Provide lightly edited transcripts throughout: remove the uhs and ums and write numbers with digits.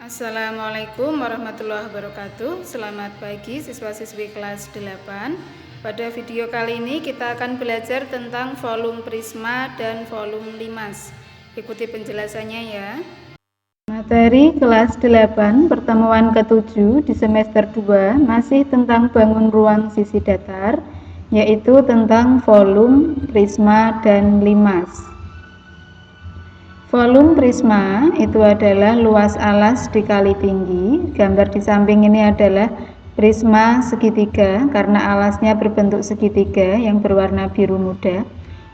Assalamualaikum warahmatullahi wabarakatuh. Selamat pagi siswa-siswi kelas 8. Pada video kali ini kita akan belajar tentang volume prisma dan volume limas. Ikuti penjelasannya ya. Materi kelas 8 pertemuan ke-7 di semester 2 masih tentang bangun ruang sisi datar, yaitu tentang volume, prisma, dan limas. Volume prisma itu adalah luas alas dikali tinggi. Gambar di samping ini adalah prisma segitiga karena alasnya berbentuk segitiga yang berwarna biru muda.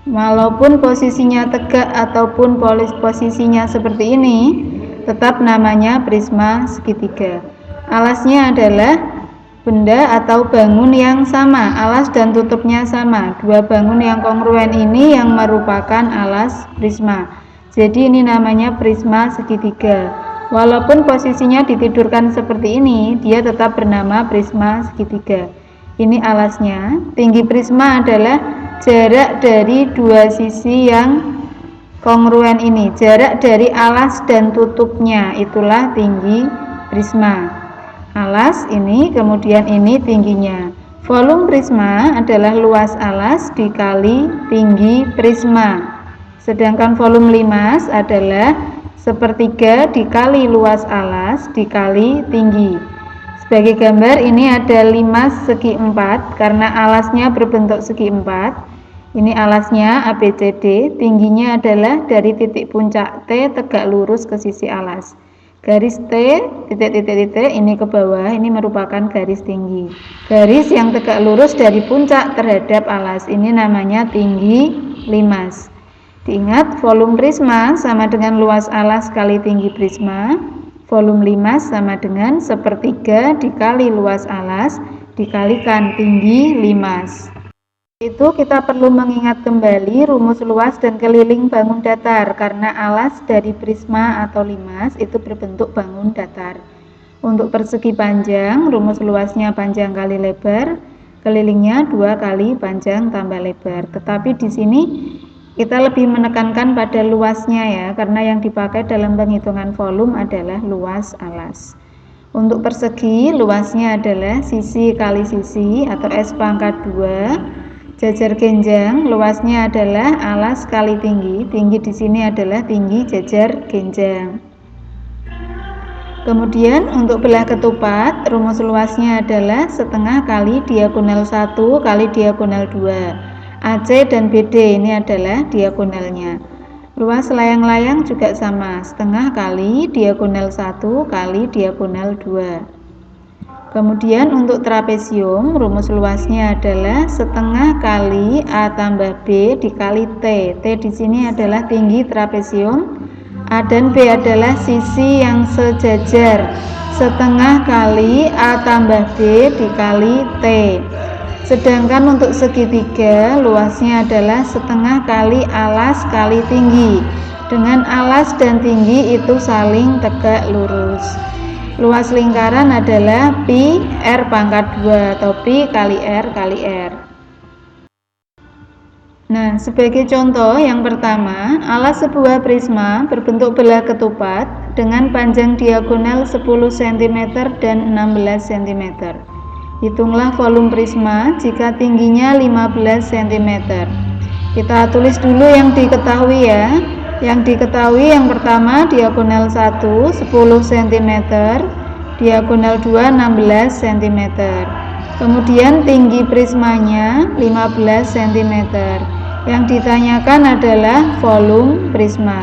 Walaupun posisinya tegak ataupun posisinya seperti ini, tetap namanya prisma segitiga. Alasnya adalah benda atau bangun yang sama, alas dan tutupnya sama. Dua bangun yang kongruen ini yang merupakan alas prisma. Jadi ini namanya prisma segitiga. Walaupun posisinya ditidurkan seperti ini, dia tetap bernama prisma segitiga. Ini alasnya. Tinggi prisma adalah jarak dari dua sisi yang kongruen ini. Jarak dari alas dan tutupnya, itulah tinggi prisma. Alas ini, kemudian ini tingginya. Volume prisma adalah luas alas dikali tinggi prisma. Sedangkan volume limas adalah sepertiga dikali luas alas dikali tinggi. Sebagai gambar ini ada limas segi 4 karena alasnya berbentuk segi 4. Ini alasnya ABCD, tingginya adalah dari titik puncak T tegak lurus ke sisi alas. Garis T, titik-titik-titik ini ke bawah, ini merupakan garis tinggi. Garis yang tegak lurus dari puncak terhadap alas, ini namanya tinggi limas. Diingat, volume prisma sama dengan luas alas kali tinggi prisma. Volume limas sama dengan sepertiga dikali luas alas dikalikan tinggi limas. Itu kita perlu mengingat kembali rumus luas dan keliling bangun datar karena alas dari prisma atau limas itu berbentuk bangun datar. Untuk persegi panjang, rumus luasnya panjang kali lebar, kelilingnya 2 kali panjang tambah lebar. Tetapi di sini kita lebih menekankan pada luasnya ya, karena yang dipakai dalam penghitungan volume adalah luas alas. Untuk persegi, luasnya adalah sisi kali sisi atau S pangkat 2. Jajar genjang, luasnya adalah alas kali tinggi. Tinggi di sini adalah tinggi jajar genjang. Kemudian untuk belah ketupat, rumus luasnya adalah setengah kali diagonal 1 kali diagonal 2. AC dan BD ini adalah diagonalnya. Luas layang-layang juga sama, setengah kali diagonal 1 kali diagonal 2. Kemudian untuk trapesium, rumus luasnya adalah setengah kali A tambah B dikali T. T di sini adalah tinggi trapesium. A dan B adalah sisi yang sejajar. Setengah kali A tambah B dikali T. Sedangkan untuk segitiga, luasnya adalah setengah kali alas kali tinggi. Dengan alas dan tinggi itu saling tegak lurus. Luas lingkaran adalah pi R pangkat 2 atau pi kali R kali R. Nah, sebagai contoh yang pertama, alas sebuah prisma berbentuk belah ketupat dengan panjang diagonal 10 cm dan 16 cm. Hitunglah volume prisma jika tingginya 15 cm. Kita tulis dulu yang diketahui ya. Yang diketahui yang pertama diagonal 1 10 cm, diagonal 2 16 cm. Kemudian tinggi prismanya 15 cm. Yang ditanyakan adalah volume prisma.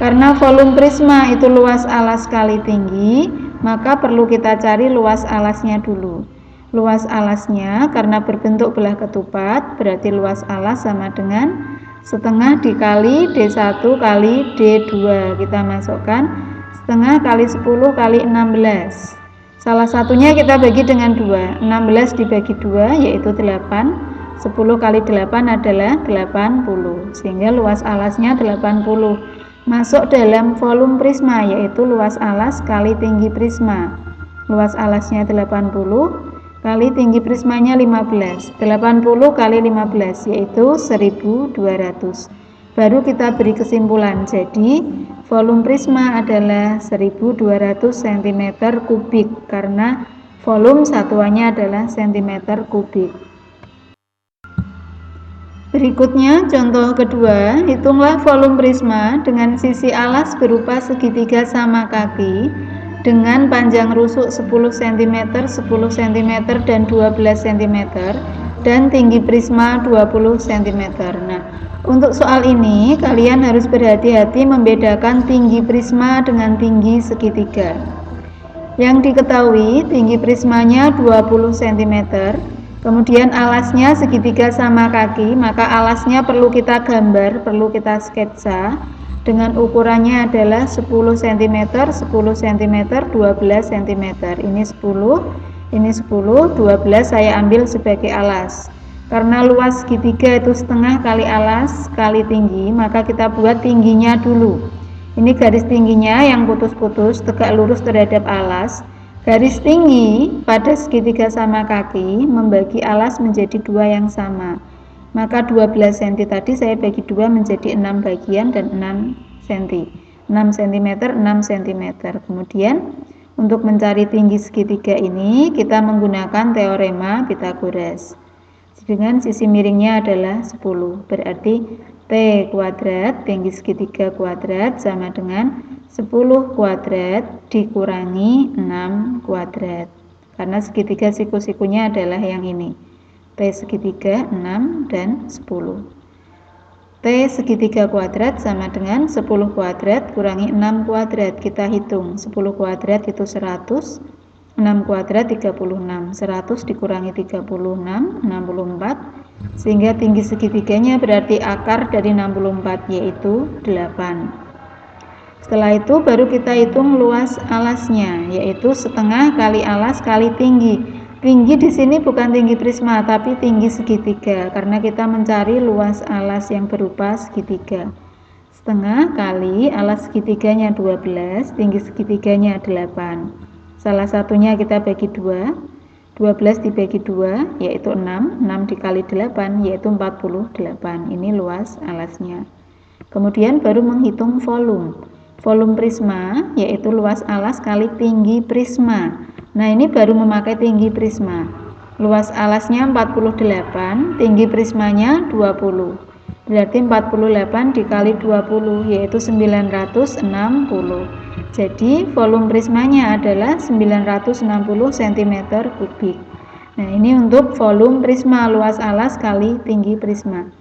Karena volume prisma itu luas alas kali tinggi, maka perlu kita cari luas alasnya dulu. Luas alasnya karena berbentuk belah ketupat, berarti luas alas sama dengan setengah dikali D1 kali D2. Kita masukkan setengah kali 10 kali 16. Salah satunya kita bagi dengan 2. 16 dibagi 2 yaitu 8. 10 kali 8 adalah 80. Sehingga luas alasnya 80. Masuk dalam volume prisma yaitu luas alas kali tinggi prisma. Luas alasnya 80 kali tinggi prismanya 15. 80 kali 15 yaitu 1200. Baru kita beri kesimpulan. Jadi volume prisma adalah 1200 cm kubik karena volume satuannya adalah cm kubik. Berikutnya contoh kedua, hitunglah volume prisma dengan sisi alas berupa segitiga sama kaki dengan panjang rusuk 10 cm, 10 cm, dan 12 cm dan tinggi prisma 20 cm. Nah, untuk soal ini kalian harus berhati-hati membedakan tinggi prisma dengan tinggi segitiga. Yang diketahui tinggi prismanya 20 cm, kemudian alasnya segitiga sama kaki, maka alasnya perlu kita gambar, perlu kita sketsa dengan ukurannya adalah 10 cm, 10 cm, 12 cm. Ini 10, ini 10, 12 saya ambil sebagai alas. Karena luas segitiga itu setengah kali alas kali tinggi, maka kita buat tingginya dulu. Ini garis tingginya yang putus-putus tegak lurus terhadap alas. Garis tinggi pada segitiga sama kaki membagi alas menjadi dua yang sama. Maka 12 cm tadi saya bagi dua menjadi 6 bagian dan 6 cm. 6 cm, 6 cm. Kemudian untuk mencari tinggi segitiga ini kita menggunakan teorema Pythagoras. Dengan sisi miringnya adalah 10. Berarti T kuadrat tinggi segitiga kuadrat sama dengan 10 kuadrat dikurangi 6 kuadrat. Karena segitiga siku-sikunya adalah yang ini. T segitiga 6 dan 10. T segitiga kuadrat sama dengan 10 kuadrat kurangi 6 kuadrat. Kita hitung 10 kuadrat itu 100, 6 kuadrat 36, 100 dikurangi 36, 64, sehingga tinggi segitiganya berarti akar dari 64 yaitu 8. Setelah itu baru kita hitung luas alasnya, yaitu setengah kali alas kali tinggi. Tinggi di sini bukan tinggi prisma, tapi tinggi segitiga, karena kita mencari luas alas yang berupa segitiga. Setengah kali alas segitiganya 12, tinggi segitiganya 8. Salah satunya kita bagi 2, 12 dibagi 2 yaitu 6, 6 dikali 8 yaitu 48. Ini luas alasnya. Kemudian baru menghitung volume. Volume prisma yaitu luas alas kali tinggi prisma. Nah, ini baru memakai tinggi prisma. Luas alasnya 48, tinggi prismanya 20. Berarti 48 dikali 20 yaitu 960. Jadi volume prismanya adalah 960 cm kubik. Nah, ini untuk volume prisma, luas alas kali tinggi prisma.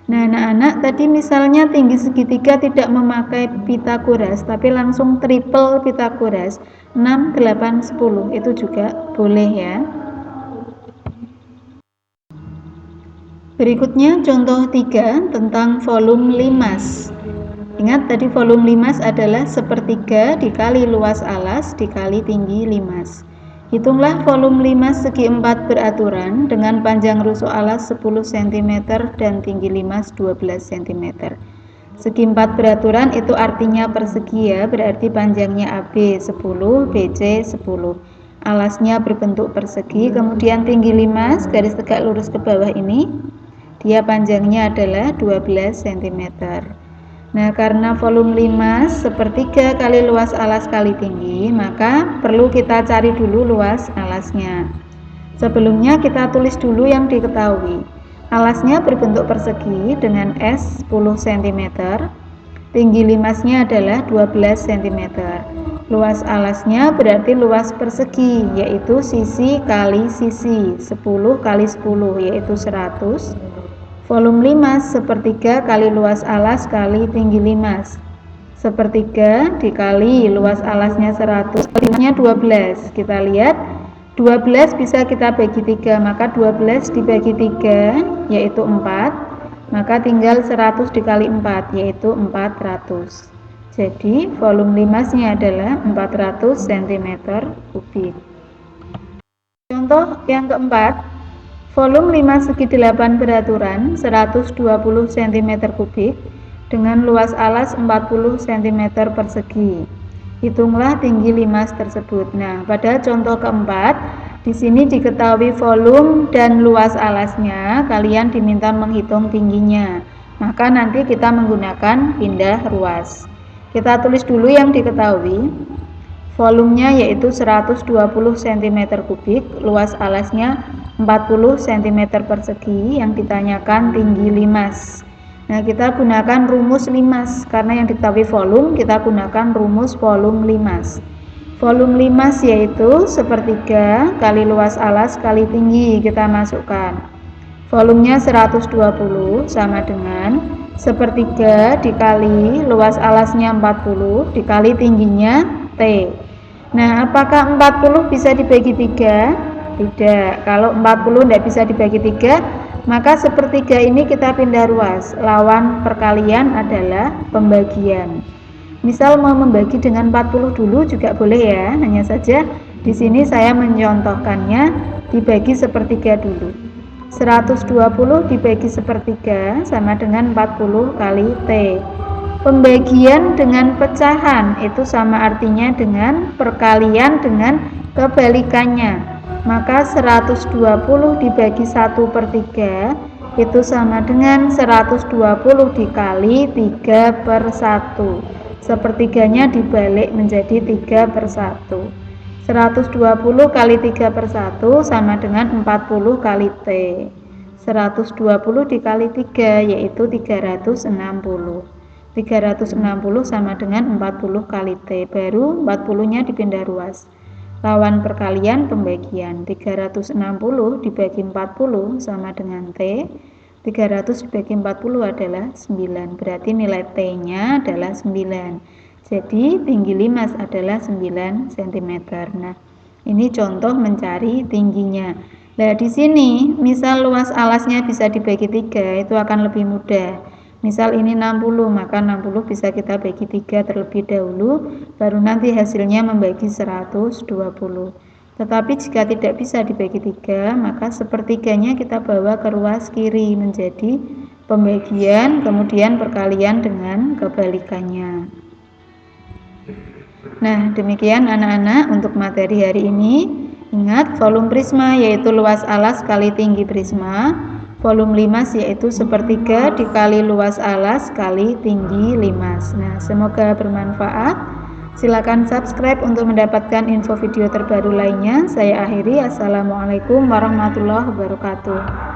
Nah, anak-anak, tadi misalnya tinggi segitiga tidak memakai Pythagoras, tapi langsung triple Pythagoras, 6, 8, 10, itu juga boleh ya. Berikutnya contoh 3 tentang volume limas. Ingat tadi volume limas adalah sepertiga dikali luas alas dikali tinggi limas. Hitunglah volume limas segi 4 beraturan dengan panjang rusuk alas 10 cm dan tinggi limas 12 cm. Segi 4 beraturan itu artinya persegi ya, berarti panjangnya AB 10, BC 10. Alasnya berbentuk persegi, kemudian tinggi limas garis tegak lurus ke bawah ini, dia panjangnya adalah 12 cm. Nah, karena volume limas sepertiga kali luas alas kali tinggi, maka perlu kita cari dulu luas alasnya. Sebelumnya kita tulis dulu yang diketahui. Alasnya berbentuk persegi dengan S 10 cm. Tinggi limasnya adalah 12 cm. Luas alasnya berarti luas persegi, yaitu sisi kali sisi, 10 kali 10 yaitu 100. Volume limas sepertiga kali luas alas kali tinggi limas. Sepertiga dikali luas alasnya 100, tingginya 12. Kita lihat 12 bisa kita bagi 3, maka 12 dibagi 3 yaitu 4. Maka tinggal 100 dikali 4 yaitu 400. Jadi volume limasnya adalah 400 cm kubik. Contoh yang keempat, volume limas segi 8 beraturan 120 cm kubik dengan luas alas 40 cm persegi. Hitunglah tinggi limas tersebut. Nah, pada contoh keempat, di sini diketahui volume dan luas alasnya, kalian diminta menghitung tingginya. maka nanti kita menggunakan pindah ruas. Kita tulis dulu yang diketahui. Volumenya yaitu 120 cm3, luas alasnya 40 cm persegi, yang ditanyakan tinggi limas. Nah, kita gunakan rumus limas, karena yang diketahui volume, kita gunakan rumus volume limas. Volume limas yaitu sepertiga kali luas alas kali tinggi, kita masukkan. Volumenya 120 sama dengan sepertiga dikali luas alasnya 40 dikali tingginya T. Nah, apakah 40 bisa dibagi 3? Tidak. Kalau 40 tidak bisa dibagi 3, maka sepertiga ini kita pindah ruas. Lawan perkalian adalah pembagian. Misal mau membagi dengan 40 dulu juga boleh ya, hanya saja di sini saya mencontohkannya dibagi sepertiga dulu. 120 dibagi sepertiga sama dengan 40 kali T. Pembagian dengan pecahan itu sama artinya dengan perkalian dengan kebalikannya. Maka 120 dibagi 1/3 itu sama dengan 120 dikali 3/1. Sepertiganya dibalik menjadi 3/1. 120 kali 3/1 sama dengan 40 kali T. 120 dikali 3 yaitu 360. 360 sama dengan 40 kali T. Baru 40-nya dipindah ruas. Lawan perkalian pembagian. 360 dibagi 40 sama dengan T. 300 dibagi 40 adalah 9. Berarti nilai T-nya adalah 9. Jadi tinggi limas adalah 9 cm. Nah, ini contoh mencari tingginya. Nah, di sini misal luas alasnya bisa dibagi 3, itu akan lebih mudah. Misal ini 60, maka 60 bisa kita bagi 3 terlebih dahulu, baru nanti hasilnya membagi 120. Tetapi jika tidak bisa dibagi 3, maka sepertiganya kita bawa ke ruas kiri menjadi pembagian, kemudian perkalian dengan kebalikannya. Nah, demikian anak-anak untuk materi hari ini. Ingat, volume prisma yaitu luas alas kali tinggi prisma. Volume limas yaitu sepertiga dikali luas alas kali tinggi limas. Nah, semoga bermanfaat. Silakan subscribe untuk mendapatkan info video terbaru lainnya. Saya akhiri. Assalamualaikum warahmatullahi wabarakatuh.